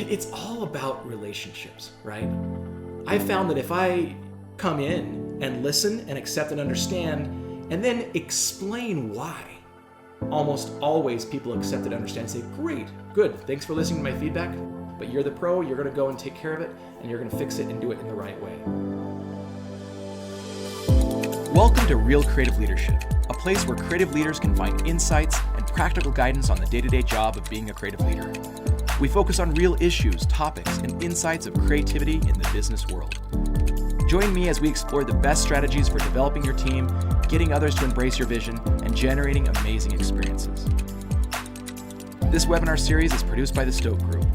It's all about relationships, right? I found that if I come in and listen and accept and understand and then explain why, almost always people accept and understand and say, great, good, thanks for listening to my feedback, but you're the pro, you're gonna go and take care of it, and you're gonna fix it and do it in the right way. Welcome to Real Creative Leadership, a place where creative leaders can find insights and practical guidance on the day-to-day job of being a creative leader. We focus on real issues, topics, and insights of creativity in the business world. Join me as we explore the best strategies for developing your team, getting others to embrace your vision, and generating amazing experiences. This webinar series is produced by the Stoke Group.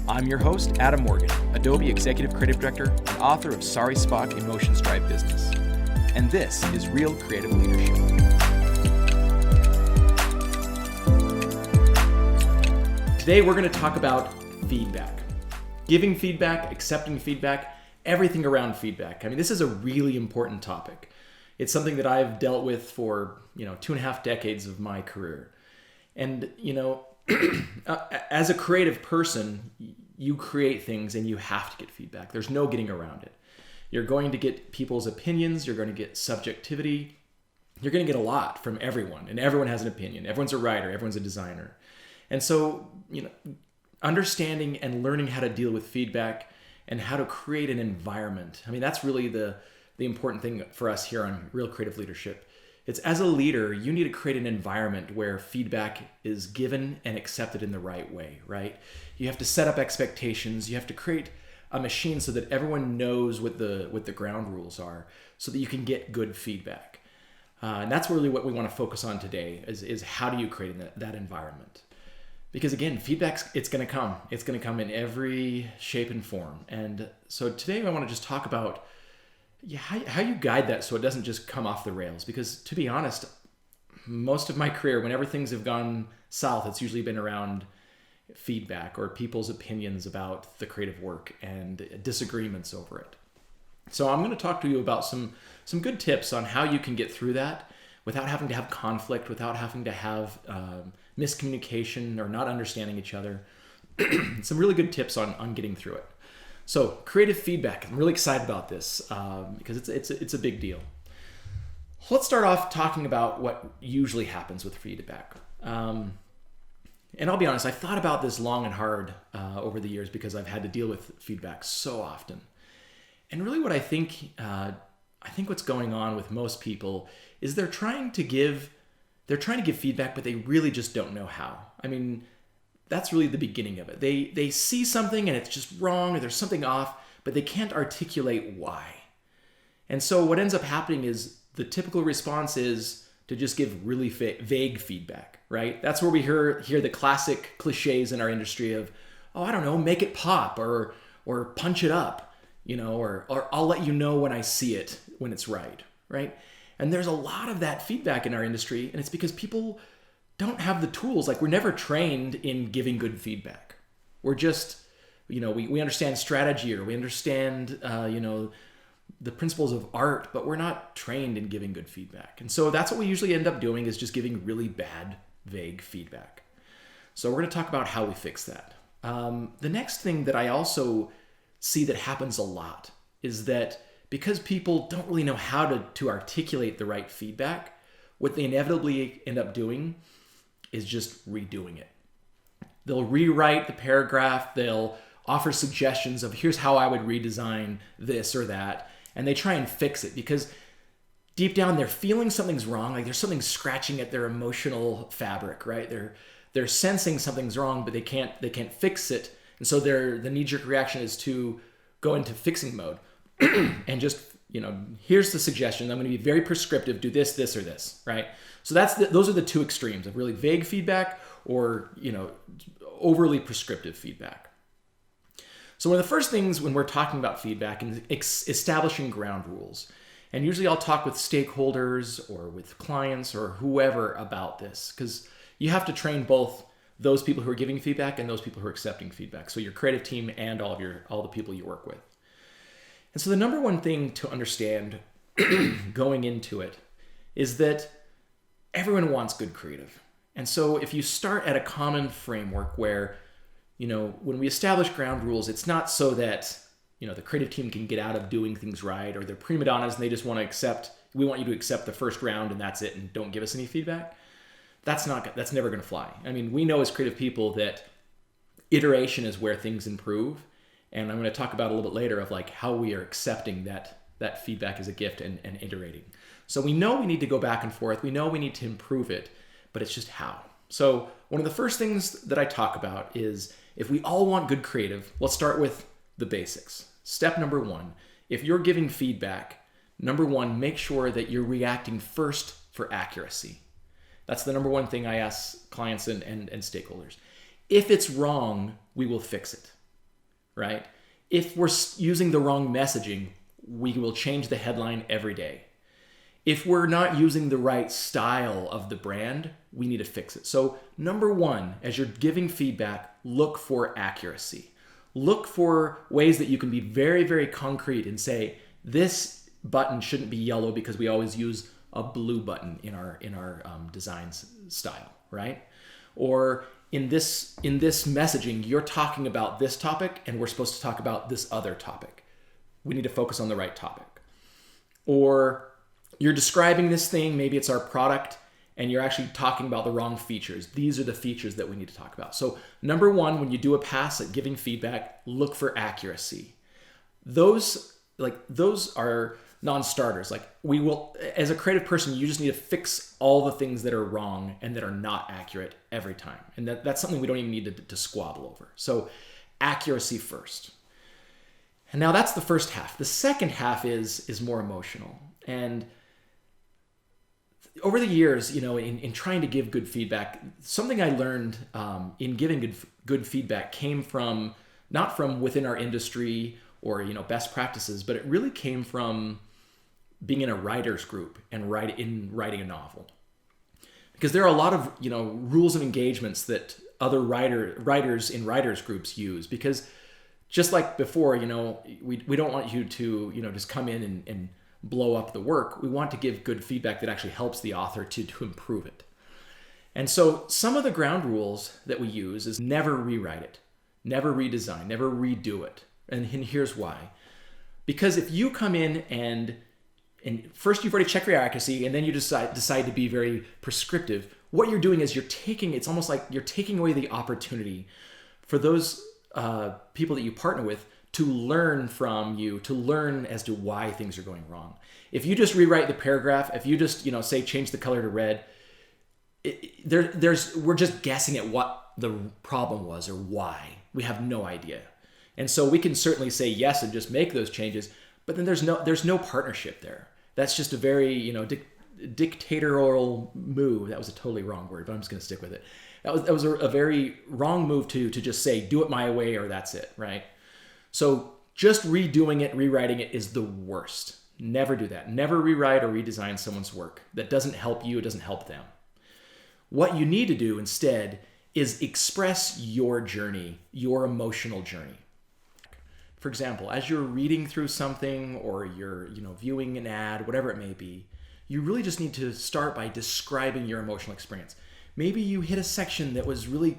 I'm your host, Adam Morgan, Adobe Executive Creative Director and author of Sorry Spock Emotions Drive Business. And this is Real Creative Leadership. Today we're going to talk about feedback. Giving feedback, accepting feedback, everything around feedback. I mean, this is a really important topic. It's something that I've dealt with for, 2.5 decades of my career. And, as a creative person, you create things and you have to get feedback. There's no getting around it. You're going to get people's opinions. You're going to get subjectivity. You're going to get a lot from everyone, and everyone has an opinion. Everyone's a writer. Everyone's a designer. And so, understanding and learning how to deal with feedback and how to create an environment. I mean, that's really the important thing for us here on Real Creative Leadership. It's as a leader, you need to create an environment where feedback is given and accepted in the right way, right? You have to set up expectations. You have to create a machine so that everyone knows what the ground rules are so that you can get good feedback. And that's really what we want to focus on today is how do you create that environment? Because again, feedback's, it's going to come. It's going to come in every shape and form. And so today I want to just talk about how you guide that so it doesn't just come off the rails. Because to be honest, most of my career, whenever things have gone south, it's usually been around feedback or people's opinions about the creative work and disagreements over it. So I'm going to talk to you about some good tips on how you can get through that without having to have conflict, without having to have miscommunication or not understanding each other. Some really good tips on getting through it. So creative feedback, I'm really excited about this because it's a big deal. Let's start off talking about what usually happens with feedback. And I'll be honest, I've thought about this long and hard over the years because I've had to deal with feedback so often. And really what I think what's going on with most people is they're trying to give feedback, but they really just don't know how. I mean, that's really the beginning of it. They see something and it's just wrong or there's something off, but they can't articulate why. And so what ends up happening is the typical response is to just give really vague feedback, right? That's where we hear the classic cliches in our industry of, oh, I don't know, make it pop or punch it up, or I'll let you know when I see it, when it's right? And there's a lot of that feedback in our industry, and it's because people don't have the tools. Like, we're never trained in giving good feedback. We're just, we understand strategy or we understand, the principles of art, but we're not trained in giving good feedback. And so that's what we usually end up doing is just giving really bad, vague feedback. So we're going to talk about how we fix that. The next thing that I also see that happens a lot is that because people don't really know how to articulate the right feedback, what they inevitably end up doing is just redoing it. They'll rewrite the paragraph, they'll offer suggestions of here's how I would redesign this or that, and they try and fix it because deep down they're feeling something's wrong, like there's something scratching at their emotional fabric, right? They're sensing something's wrong, but they can't fix it, and so the knee-jerk reaction is to go into fixing mode and just here's the suggestion. I'm going to be very prescriptive. Do this, this, or this, right? So those are the two extremes of really vague feedback or overly prescriptive feedback. So one of the first things when we're talking about feedback is establishing ground rules. And usually I'll talk with stakeholders or with clients or whoever about this because you have to train both those people who are giving feedback and those people who are accepting feedback. So your creative team and all the people you work with. And so the number one thing to understand going into it is that everyone wants good creative. And so if you start at a common framework where, when we establish ground rules, it's not so that, the creative team can get out of doing things right, or they're prima donnas and they just want we want you to accept the first round and that's it and don't give us any feedback. That's never going to fly. I mean, we know as creative people that iteration is where things improve. And I'm going to talk about a little bit later of like how we are accepting that feedback as a gift and iterating. So we know we need to go back and forth. We know we need to improve it, but it's just how. So one of the first things that I talk about is if we all want good creative, let's start with the basics. Step number 1, if you're giving feedback, number 1, make sure that you're reacting first for accuracy. That's the number 1 thing I ask clients and stakeholders. If it's wrong, we will fix it, right? If we're using the wrong messaging, we will change the headline every day. If we're not using the right style of the brand, we need to fix it. So number 1, as you're giving feedback, look for accuracy. Look for ways that you can be very, very concrete and say, this button shouldn't be yellow because we always use a blue button in our design style, right? Or in this messaging, you're talking about this topic and we're supposed to talk about this other topic. We need to focus on the right topic. Or you're describing this thing, maybe it's our product, and you're actually talking about the wrong features. These are the features that we need to talk about. So number 1, when you do a pass at giving feedback, look for accuracy. Those are non-starters. Like we will, as a creative person, you just need to fix all the things that are wrong and that are not accurate every time. And that's something we don't even need to squabble over. So accuracy first. And now that's the first half. The second half is more emotional. And over the years, in trying to give good feedback, something I learned in giving good feedback came from, not from within our industry or, best practices, but it really came from being in a writer's group and writing a novel. Because there are a lot of, rules and engagements that other writers in writers groups use, because just like before, we don't want you to, just come in and blow up the work. We want to give good feedback that actually helps the author to improve it. And so some of the ground rules that we use is never rewrite it, never redesign, never redo it. And here's why. Because if you come in and first you've already checked your accuracy and then you decide to be very prescriptive, what you're doing is it's almost like you're taking away the opportunity for those people that you partner with to learn from you, to learn as to why things are going wrong. If you just rewrite the paragraph, if you just, say change the color to red, we're just guessing at what the problem was or why. We have no idea. And so we can certainly say yes and just make those changes, but then there's no partnership there. That's just a very, dictatorial move. That was a totally wrong word, but I'm just going to stick with it. That was a very wrong move to just say, do it my way or that's it, right? So just redoing it, rewriting it is the worst. Never do that. Never rewrite or redesign someone's work. That doesn't help you. It doesn't help them. What you need to do instead is express your journey, your emotional journey. For example, as you're reading through something or you're, viewing an ad, whatever it may be, you really just need to start by describing your emotional experience. Maybe you hit a section that was really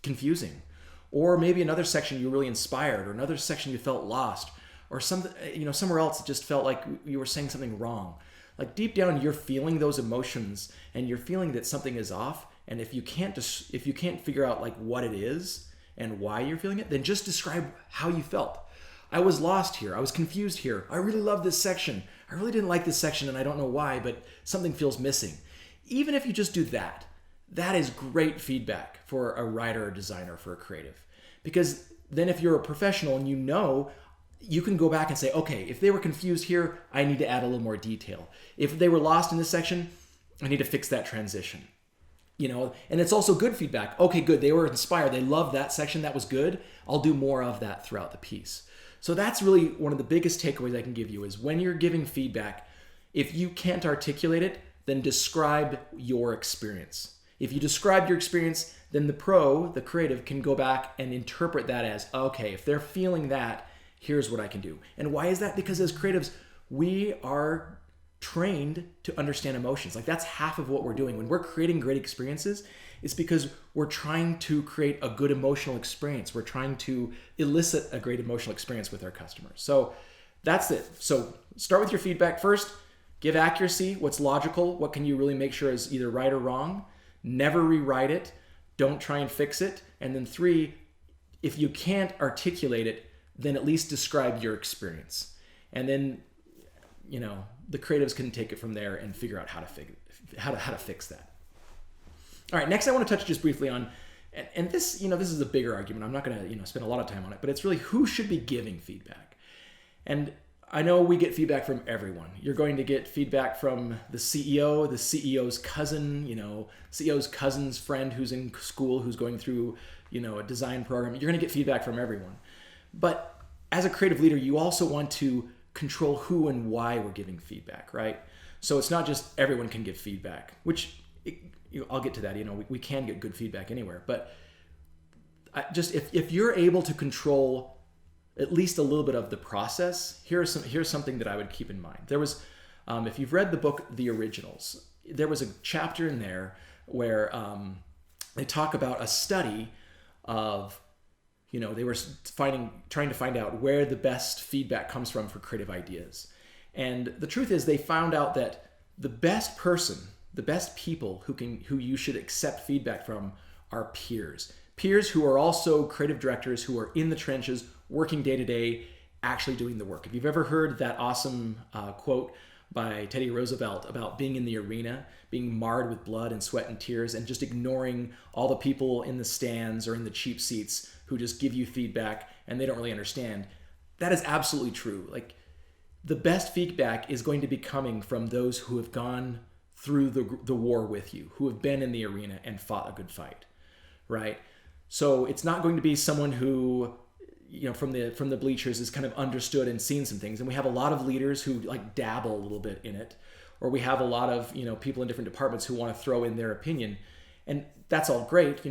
confusing. Or maybe another section you were really inspired, or another section you felt lost, or something, somewhere else it just felt like you were saying something wrong. Like deep down, you're feeling those emotions, and you're feeling that something is off. And if you can't figure out like what it is and why you're feeling it, then just describe how you felt. I was lost here. I was confused here. I really love this section. I really didn't like this section, and I don't know why, but something feels missing. Even if you just do that, that is great feedback for a writer or designer, for a creative. Because then if you're a professional and you can go back and say, okay, if they were confused here, I need to add a little more detail. If they were lost in this section, I need to fix that transition. And it's also good feedback. Okay, good. They were inspired. They loved that section. That was good. I'll do more of that throughout the piece. So that's really one of the biggest takeaways I can give you is when you're giving feedback, if you can't articulate it, then describe your experience. If you describe your experience, then the creative, can go back and interpret that as, okay, if they're feeling that, here's what I can do. And why is that? Because as creatives, we are trained to understand emotions. Like that's half of what we're doing. When we're creating great experiences, it's because we're trying to create a good emotional experience. We're trying to elicit a great emotional experience with our customers. So that's it. So start with your feedback first. Give accuracy, what's logical, what can you really make sure is either right or wrong. Never rewrite it. Don't try and fix it. And then 3, if you can't articulate it, then at least describe your experience. And then, the creatives can take it from there and figure out how to fix that. All right, next I want to touch just briefly on, and this, this is a bigger argument. I'm not going to, spend a lot of time on it, but it's really who should be giving feedback. And I know we get feedback from everyone. You're going to get feedback from the CEO, the CEO's cousin, CEO's cousin's friend who's in school, who's going through, a design program. You're going to get feedback from everyone. But as a creative leader, you also want to control who and why we're giving feedback, right? So it's not just everyone can give feedback, which I'll get to that. We can get good feedback anywhere. But just if you're able to control at least a little bit of the process, here's something that I would keep in mind. There was, if you've read the book The Originals, there was a chapter in there where they talk about a study of, they were trying to find out where the best feedback comes from for creative ideas. And the truth is they found out that the best people who you should accept feedback from are peers. Peers who are also creative directors who are in the trenches, working day to day, actually doing the work. If you've ever heard that awesome quote by Teddy Roosevelt about being in the arena, being marred with blood and sweat and tears, and just ignoring all the people in the stands or in the cheap seats who just give you feedback and they don't really understand, that is absolutely true. Like, the best feedback is going to be coming from those who have gone through the war with you, who have been in the arena and fought a good fight, right? So it's not going to be someone who, from the bleachers has kind of understood and seen some things. And we have a lot of leaders who like dabble a little bit in it, or we have a lot of, people in different departments who want to throw in their opinion, and that's all great,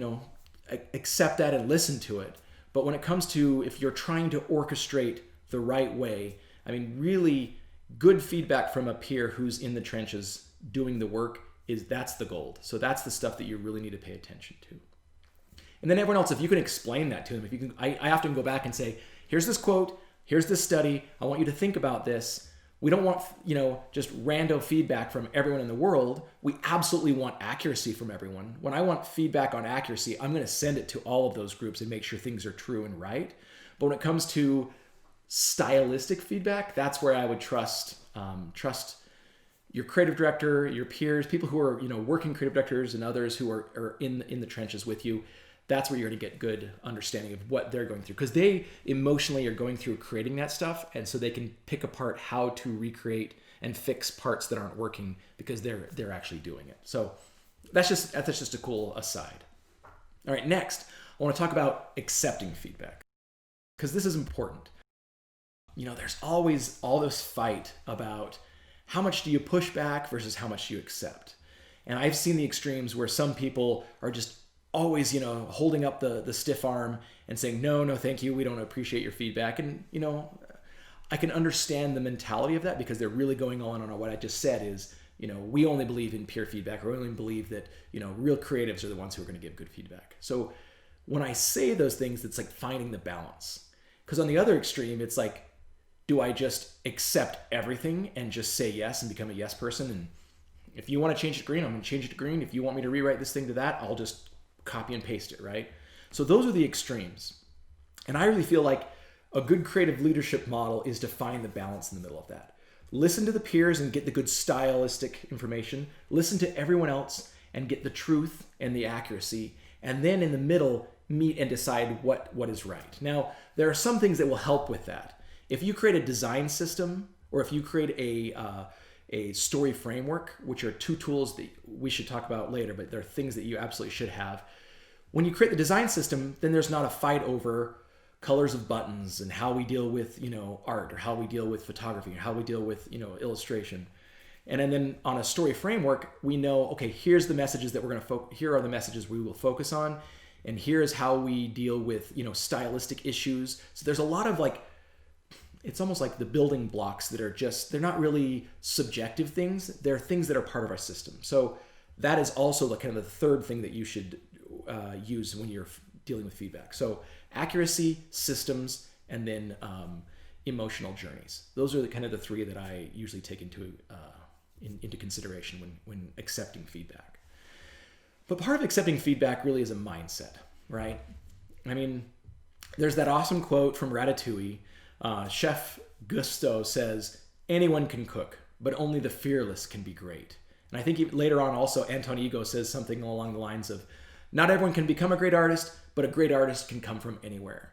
accept that and listen to it. But when it comes to, if you're trying to orchestrate the right way, really good feedback from a peer who's in the trenches doing the work that's the gold. So that's the stuff that you really need to pay attention to. And then everyone else, if you can explain that to them, if you can, I often go back and say, here's this quote, here's this study, I want you to think about this. We don't want, just rando feedback from everyone in the world. We absolutely want accuracy from everyone. When I want feedback on accuracy, I'm going to send it to all of those groups and make sure things are true and right. But when it comes to stylistic feedback, that's where I would trust your creative director, your peers, people who are, working creative directors and others who are in the trenches with you. That's where you're going to get good understanding of what they're going through, because they emotionally are going through creating that stuff, and so they can pick apart how to recreate and fix parts that aren't working because they're actually doing it. So that's just a cool aside. All right, next I want to talk about accepting feedback, because this is important. There's always all this fight about how much do you push back versus how much do you accept, and I've seen the extremes where some people are just always, holding up the stiff arm and saying, no, thank you, we don't appreciate your feedback. And, I can understand the mentality of that, because they're really going on what I just said is, we only believe in peer feedback, or we only believe that, real creatives are the ones who are going to give good feedback. So when I say those things, it's like finding the balance. Because on the other extreme, it's like, do I just accept everything and just say yes and become a yes person? And if you want to change it to green, I'm going to change it to green. If you want me to rewrite this thing to that, I'll just copy and paste it, right? So those are the extremes. And I really feel like a good creative leadership model is to find the balance in the middle of that. Listen to the peers and get the good stylistic information. Listen to everyone else and get the truth and the accuracy. And then in the middle, meet and decide what is right. Now, there are some things that will help with that. If you create a design system, or if you create a story framework, which are two tools that we should talk about later, but they're things that you absolutely should have. When you create the design system, then there's not a fight over colors of buttons and how we deal with, art, or how we deal with photography, or how we deal with, illustration. And then on a story framework, we know, okay, here's the messages that we're going to here are the messages we will focus on, and here's how we deal with, stylistic issues. So there's a lot of it's almost like the building blocks that are just, they're not really subjective things. They're things that are part of our system. So that is also the kind of the third thing that you should use when you're dealing with feedback. So accuracy, systems, and then emotional journeys. Those are the kind of the three that I usually take into consideration when accepting feedback. But part of accepting feedback really is a mindset, right? I mean, there's that awesome quote from Ratatouille. Chef Gusteau says, "Anyone can cook, but only the fearless can be great." And I think later on also Anton Ego says something along the lines of, "Not everyone can become a great artist, but a great artist can come from anywhere."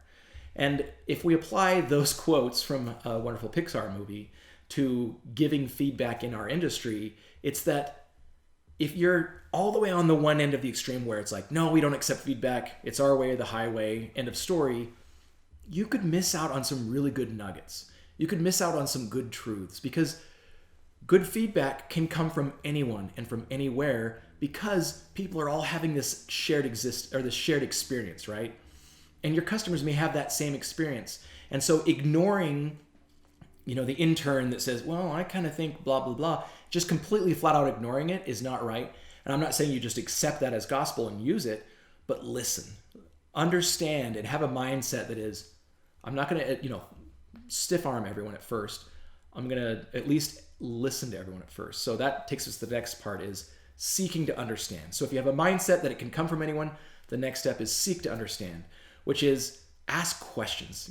And if we apply those quotes from a wonderful Pixar movie to giving feedback in our industry, it's that if you're all the way on the one end of the extreme where it's like, no, we don't accept feedback, it's our way or the highway, end of story, you could miss out on some really good nuggets. You could miss out on some good truths, because good feedback can come from anyone and from anywhere, because people are all having this shared experience, right? And your customers may have that same experience. And so ignoring, the intern that says, well, I kind of think blah, blah, blah, just completely flat out ignoring it is not right. And I'm not saying you just accept that as gospel and use it, but listen, understand, and have a mindset that is, I'm not going to, stiff arm everyone at first. I'm going to at least listen to everyone at first. So that takes us to the next part, is seeking to understand. So if you have a mindset that it can come from anyone, the next step is seek to understand, which is ask questions.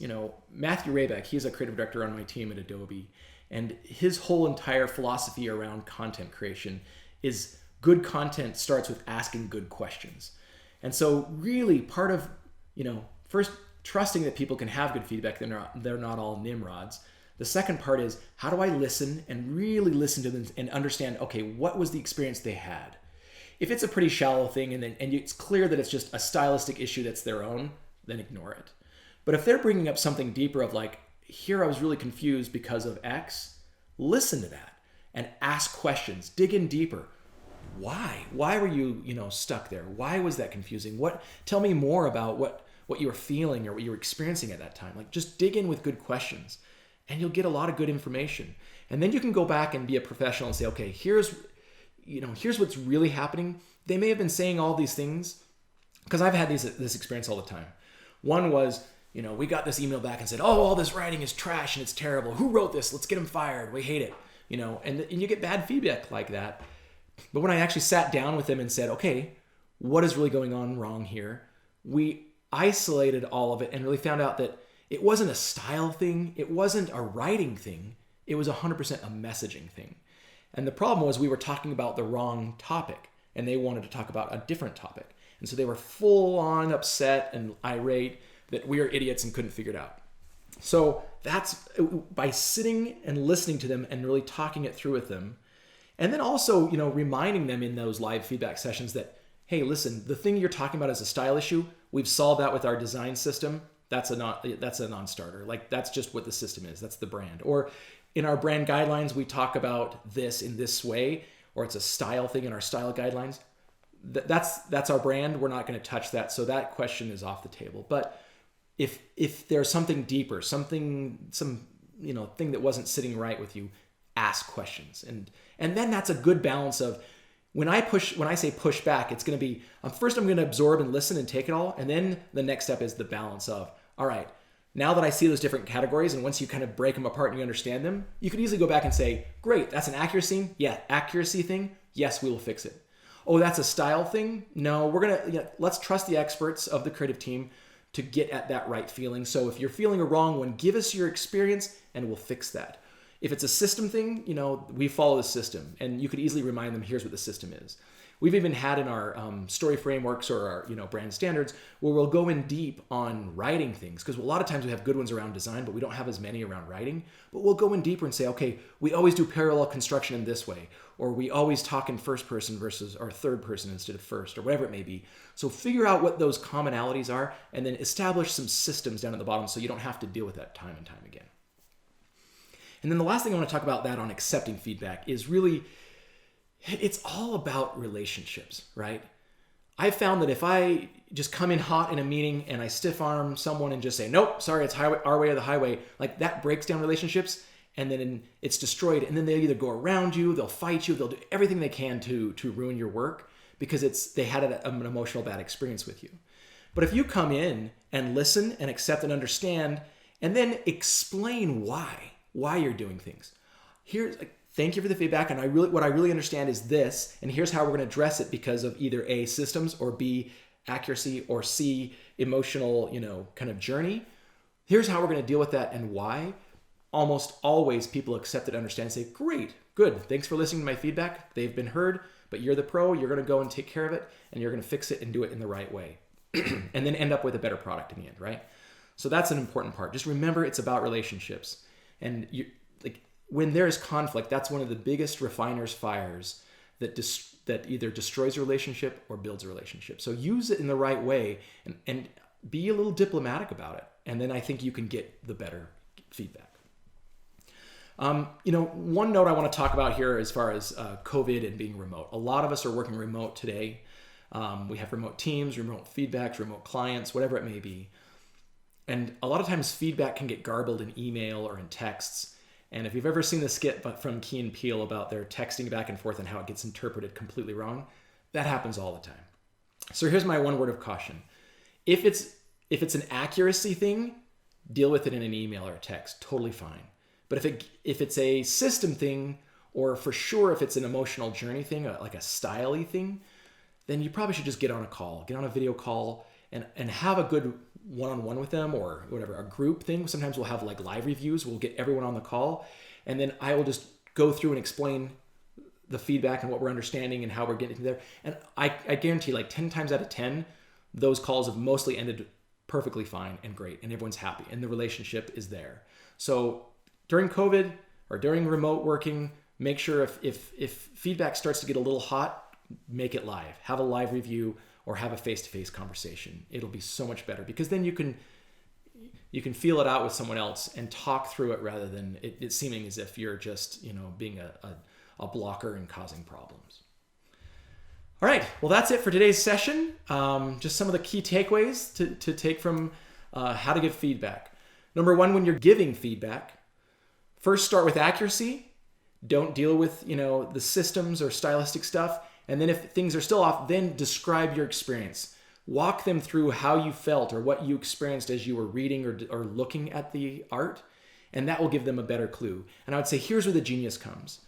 Matthew Raybeck, he's a creative director on my team at Adobe, and his whole entire philosophy around content creation is good content starts with asking good questions. And so really part of, first trusting that people can have good feedback, they're not all nimrods. The second part is, how do I listen and really listen to them and understand, okay, what was the experience they had? If it's a pretty shallow thing and it's clear that it's just a stylistic issue that's their own, then ignore it. But if they're bringing up something deeper of like, here I was really confused because of X, listen to that and ask questions, dig in deeper. Why? Why were you, stuck there? Why was that confusing? Tell me more about what you were feeling or what you were experiencing at that time. Like, just dig in with good questions and you'll get a lot of good information. And then you can go back and be a professional and say, okay, here's what's really happening. They may have been saying all these things, because I've had this experience all the time. One was, we got this email back and said, oh, all this writing is trash and it's terrible. Who wrote this? Let's get him fired. We hate it. And you get bad feedback like that. But when I actually sat down with them and said, okay, what is really going on wrong here? We isolated all of it and really found out that it wasn't a style thing. It wasn't a writing thing. It was 100% a messaging thing. And the problem was we were talking about the wrong topic and they wanted to talk about a different topic. And so they were full on upset and irate that we are idiots and couldn't figure it out. So that's by sitting and listening to them and really talking it through with them. And then also, reminding them in those live feedback sessions that, hey, listen, the thing you're talking about is a style issue. We've solved that with our design system. That's a non-starter. Like, that's just what the system is. That's the brand. Or in our brand guidelines, we talk about this in this way, or it's a style thing in our style guidelines. That's our brand. We're not going to touch that. So that question is off the table. But if there's something deeper, some thing that wasn't sitting right with you, ask questions. And then that's a good balance of, when I say push back, it's going to be, first I'm going to absorb and listen and take it all. And then the next step is the balance of, all right, now that I see those different categories, and once you kind of break them apart and you understand them, you could easily go back and say, great, that's an accuracy thing. Yes, we will fix it. Oh, that's a style thing. No, let's trust the experts of the creative team to get at that right feeling. So if you're feeling a wrong one, give us your experience and we'll fix that. If it's a system thing, we follow the system, and you could easily remind them, here's what the system is. We've even had in our story frameworks or our brand standards where we'll go in deep on writing things, because a lot of times we have good ones around design, but we don't have as many around writing. But we'll go in deeper and say, okay, we always do parallel construction in this way, or we always talk in first person versus or third person instead of first, or whatever it may be. So figure out what those commonalities are, and then establish some systems down at the bottom so you don't have to deal with that time and time again. And then the last thing I want to talk about that on accepting feedback is really, it's all about relationships, right? I found that if I just come in hot in a meeting and I stiff arm someone and just say, nope, sorry, it's our way or the highway, like that breaks down relationships, and then it's destroyed. And then they'll either go around you, they'll fight you, they'll do everything they can to ruin your work because they had an emotional bad experience with you. But if you come in and listen and accept and understand, and then explain why you're doing things. Thank you for the feedback, and what I really understand is this, and here's how we're going to address it because of either A, systems, or B, accuracy, or C, emotional, kind of journey. Here's how we're going to deal with that and why. Almost always people accept it, understand, and say, great, good, thanks for listening to my feedback. They've been heard, but you're the pro, you're going to go and take care of it, and you're going to fix it and do it in the right way. And then end up with a better product in the end, right? So that's an important part. Just remember it's about relationships. And when there's conflict, that's one of the biggest refiner's fires that either destroys a relationship or builds a relationship. So use it in the right way and be a little diplomatic about it. And then I think you can get the better feedback. One note I want to talk about here as far as COVID and being remote. A lot of us are working remote today. We have remote teams, remote feedbacks, remote clients, whatever it may be. And a lot of times feedback can get garbled in email or in texts. And if you've ever seen the skit from Key and Peele about their texting back and forth and how it gets interpreted completely wrong, that happens all the time. So here's my one word of caution. If it's an accuracy thing, deal with it in an email or a text, totally fine. But if it's a system thing, or for sure if it's an emotional journey thing, like a style-y thing, then you probably should just get on a video call and have a good one-on-one with them, or whatever, a group thing. Sometimes we'll have like live reviews. We'll get everyone on the call, and then I will just go through and explain the feedback and what we're understanding and how we're getting there. And I guarantee 10 times out of 10, those calls have mostly ended perfectly fine and great, and everyone's happy and the relationship is there. So during COVID or during remote working, make sure if feedback starts to get a little hot, make it live. Have a live review or have a face-to-face conversation. It'll be so much better because then you can feel it out with someone else and talk through it rather than it seeming as if you're just, being a blocker and causing problems. All right, well, that's it for today's session. Just some of the key takeaways to take from how to give feedback. Number one, when you're giving feedback, first start with accuracy. Don't deal with, the systems or stylistic stuff. And then if things are still off, then describe your experience. Walk them through how you felt or what you experienced as you were reading or looking at the art, and that will give them a better clue. And I would say, here's where the genius comes.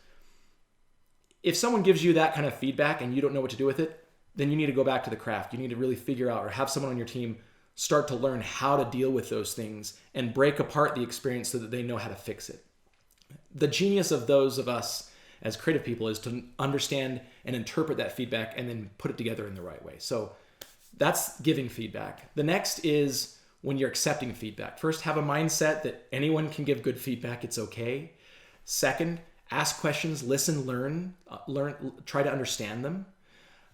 If someone gives you that kind of feedback and you don't know what to do with it, then you need to go back to the craft. You need to really figure out, or have someone on your team start to learn how to deal with those things and break apart the experience so that they know how to fix it. The genius of those of us as creative people is to understand and interpret that feedback and then put it together in the right way. So that's giving feedback. The next is when you're accepting feedback. First, have a mindset that anyone can give good feedback. It's okay. Second, ask questions, listen, learn, try to understand them.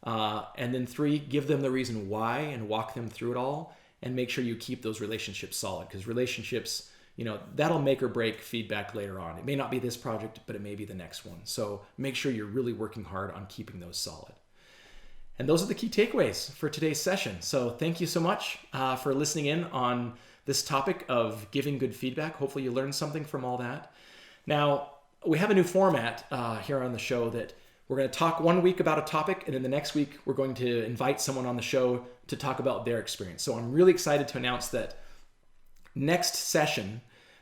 And then 3, give them the reason why and walk them through it all, and make sure you keep those relationships solid, because relationships, that'll make or break feedback later on. It may not be this project, but it may be the next one. So make sure you're really working hard on keeping those solid. And those are the key takeaways for today's session. So thank you so much for listening in on this topic of giving good feedback. Hopefully you learned something from all that. Now, we have a new format here on the show that we're going to talk one week about a topic, and then the next week we're going to invite someone on the show to talk about their experience. So I'm really excited to announce that next session,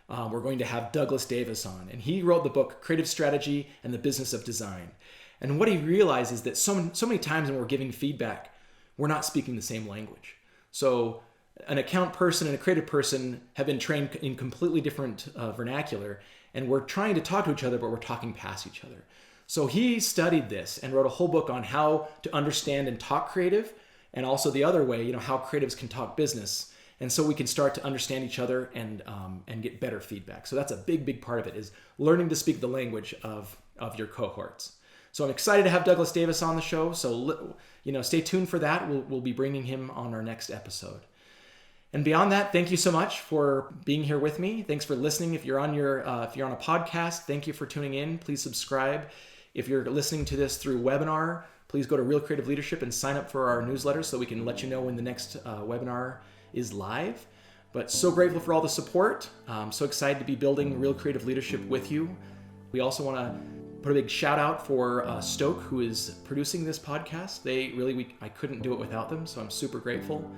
we're going to have Douglas Davis on, and he wrote the book Creative Strategy and the Business of Design. And what he realized is that so many times when we're giving feedback, we're not speaking the same language. So an account person and a creative person have been trained in completely different vernacular, and we're trying to talk to each other, but we're talking past each other. So he studied this and wrote a whole book on how to understand and talk creative, and also the other way, how creatives can talk business. And so we can start to understand each other and get better feedback. So that's a big part of it, is learning to speak the language of your cohorts. So I'm excited to have Douglas Davis on the show. So, stay tuned for that. We'll be bringing him on our next episode. And beyond that, thank you so much for being here with me. Thanks for listening. If you're on a podcast, thank you for tuning in. Please subscribe. If you're listening to this through webinar, please go to Real Creative Leadership and sign up for our newsletter so we can let you know when the next webinar is live. But so grateful for all the support. I'm so excited to be building Real Creative Leadership with you. We also want to put a big shout out for Stoke, who is producing this podcast. I couldn't do it without them, so I'm super grateful.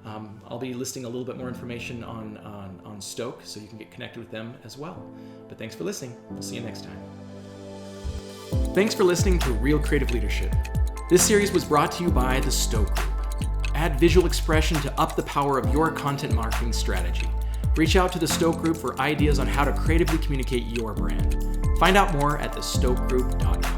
I'll be listing a little bit more information on Stoke, so you can get connected with them as well. But thanks for listening. We'll see you next time. Thanks for listening to Real Creative Leadership. This series was brought to you by the Stoke Group. Add visual expression to up the power of your content marketing strategy. Reach out to the Stoke Group for ideas on how to creatively communicate your brand. Find out more at thestokegroup.com.